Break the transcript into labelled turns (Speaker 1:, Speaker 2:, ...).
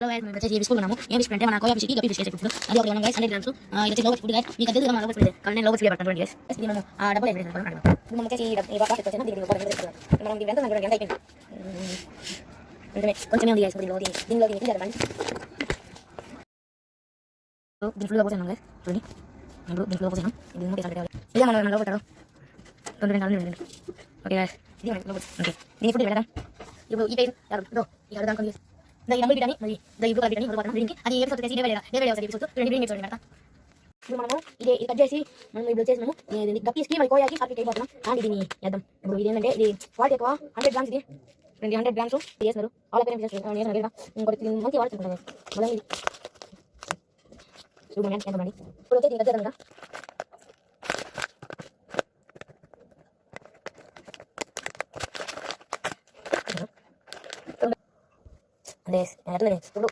Speaker 1: So guys మేము వచ్చేసి biscuit ఉన్నాము. ఏం బిస్కెట్ అంటే మన కోయా బిస్కెట్ గప్పి బిస్కెట్ ఇప్పుడు అది ఒకటి ఉన్నాం గైస్ 100 గ్రామ్స్. ఇది వచ్చి లోగో ఫుడ్ గైస్ మీకు తెలుసు కదా మన లోగో ఫుడ్ కానీ నేను లోగో ఫుడ్ పడతాను గైస్. ఇది మనం ఆ డబ్బులు అయిపోయింది మనం మనం వచ్చేసి ఈ బాక్స్ వచ్చేసి దీనికి ఒక మనం ఇది ఎంత మనం ఎంత అయిపోయింది అంటే కొంచెం ఉంది గైస్ దీనిలో ఇది జరగండి. సో దీని ఫుల్గా పోసాను గైస్ చూడండి నేను దీని ఫుల్గా పోసాను ఇది మూడు సార్లు ఇదే మనం లోగో పెట్టారు 2 ఓకే గైస్ ఇది మన లోగో ఓకే దీని ఫుడ్ పెడదాం. ఇప్పుడు ఈ పేజ్ యారు ఈ ఆడ దానికి ద నంబర్ బిటాని మరి ద ఇబ్రు బిటాని మొదలు పడతాం దీనికి అది ఎపిసోడ్ చేసి లేవేళ వస్తుంది ఎపిసోడ్ 20 ఎపిసోడ్ పెడతా. ఇప్పుడు మనము ఇది కట్ చేసి మనం ఇప్పుడు చేసినాము ఇది గప్పీస్కి మరి కోయాకి పర్ఫెక్ట్ అయిపోతున్నాం. అండ్ దీన్ని చేద్దాం. ఇప్పుడు ఇది ఏంటంటే ఇది క్వాలిటీ ఎక్కువ 100 గ్రామ్స్ ఇది 100 గ్రామ్స్ చేస్తున్నారు ఆల్ పేరెంట్స్ చేస్తున్నారు ఇంకోటి మంచి వాడుతుంటారు మళ్ళీ ఇది చూడండి ఎంత మంది ఇప్పుడు వచ్చేది కట్ చేద్దాం. Yes, I don't know.